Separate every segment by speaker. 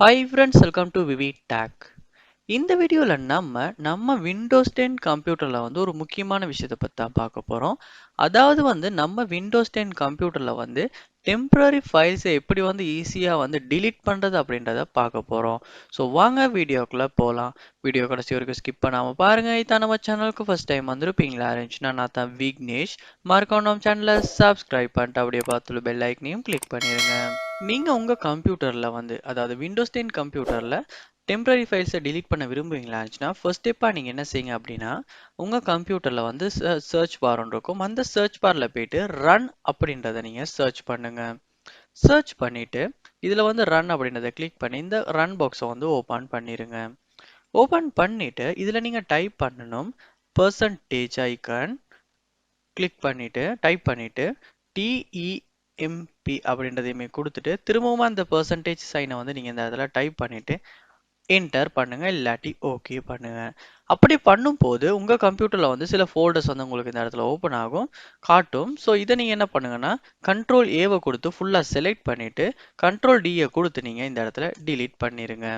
Speaker 1: Hi friends, welcome to VividTech. இந்த வீடியோல நம்ம விண்டோஸ் 10 கம்ப்யூட்டர்ல ஒரு முக்கியமான விஷயத்தை பத்தி தான் பார்க்க போறோம். அதாவது நம்ம விண்டோஸ் 10 கம்ப்யூட்டர்ல டெம்பரரி ஃபைல்ஸை எப்படி ஈஸியா delete பண்றது அப்படின்றத பார்க்க போறோம். ஸோ வாங்க வீடியோக்குள்ள போலாம். வீடியோ கடைசி வரைக்கும் ஸ்கிப் பண்ணாம பாருங்க. இதான் நம்ம சேனலுக்கு ஃபர்ஸ்ட் டைம் வந்திருப்பீங்களா இருந்துச்சுன்னா நான் தான் விக்னேஷ். மறக்காம நம்ம சேனலை சப்ஸ்கிரைப் பண்ணிட்டு அப்படியே பார்த்துள்ள பெல் ஐக்கனையும் கிளிக் பண்ணிருங்க. நீங்க உங்க கம்ப்யூட்டர்ல அதாவது விண்டோஸ் 10 கம்ப்யூட்டர்ல டெம்பரரி ஃபைல்ஸை delete பண்ண விரும்புவீங்களா இருந்துச்சுன்னா ஃபர்ஸ்ட் ஸ்டெப்பாக நீங்கள் என்ன செய்யுங்க அப்படின்னா உங்கள் கம்ப்யூட்டரில் சர்ச் பார் ஒன்று இருக்கும். அந்த சர்ச் பாரில் போயிட்டு ரன் அப்படின்றத நீங்கள் சர்ச் பண்ணுங்க. சர்ச் பண்ணிட்டு இதில் ரன் அப்படின்றத கிளிக் பண்ணி இந்த ரன் பாக்ஸை ஓப்பன் பண்ணிடுங்க. ஓப்பன் பண்ணிட்டு இதில் நீங்கள் டைப் பண்ணணும் பர்சன்டேஜ் ஐக்கன் கிளிக் பண்ணிட்டு டைப் பண்ணிட்டு டிஇஎம்பி அப்படின்றதையுமே கொடுத்துட்டு திரும்பவும் அந்த பர்சன்டேஜ் சைனை நீங்கள் இந்த இடத்துல டைப் பண்ணிட்டு என்டர் பண்ணுங்க, இல்லாட்டி ஓகே பண்ணுங்க. அப்படி பண்ணும்போது உங்க கம்ப்யூட்டர்ல சில ஃபோல்டர்ஸ் உங்களுக்கு இந்த இடத்துல ஓப்பன் ஆகும் காட்டும். ஸோ இதை நீங்க என்ன பண்ணுங்கன்னா கண்ட்ரோல் ஏவை கொடுத்து ஃபுல்லா செலக்ட் பண்ணிட்டு கண்ட்ரோல் டியை கொடுத்து நீங்க இந்த இடத்துல delete பண்ணிருங்க.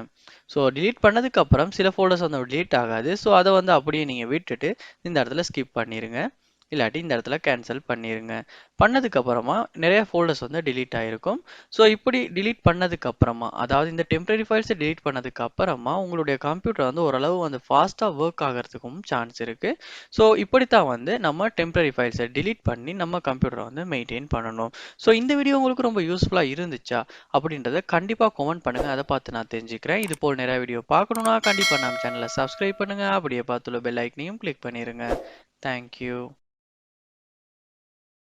Speaker 1: ஸோ delete பண்ணதுக்கு அப்புறம் சில ஃபோல்டர்ஸ் delete ஆகாது. ஸோ அதை அப்படியே நீங்க விட்டுட்டு இந்த இடத்துல ஸ்கிப் பண்ணிருங்க, இல்லாட்டி இந்த இடத்துல கேன்சல் பண்ணிருங்க. பண்ணதுக்கு அப்புறமா நிறைய ஃபோல்டர்ஸ் delete ஆயிருக்கும். ஸோ இப்படி delete பண்ணதுக்கு அப்புறமா அதாவது இந்த டெம்பரரி ஃபைல்ஸை delete பண்ணதுக்கு அப்புறமா உங்களுடைய கம்ப்யூட்டர் ஓரளவு ஃபாஸ்டா ஒர்க் ஆகிறதுக்கும் சான்ஸ் இருக்கு. ஸோ இப்படித்தான் நம்ம டெம்பரரி ஃபைல்ஸை delete பண்ணி நம்ம கம்ப்யூட்டரை மெயின்டைன் பண்ணணும். ஸோ இந்த வீடியோ உங்களுக்கு ரொம்ப யூஸ்ஃபுல்லா இருந்துச்சா அப்படின்றத கண்டிப்பா கமெண்ட் பண்ணுங்க. அதை பார்த்து நான் தெரிஞ்சுக்கிறேன். இது போல் நிறைய வீடியோ பார்க்கணும்னா கண்டிப்பா நம்ம சேனலை சப்ஸ்கிரைப் பண்ணுங்க, அப்படியே பார்த்துள்ள பெல் ஐக்கனையும் கிளிக் பண்ணிருங்க. தேங்க்யூ.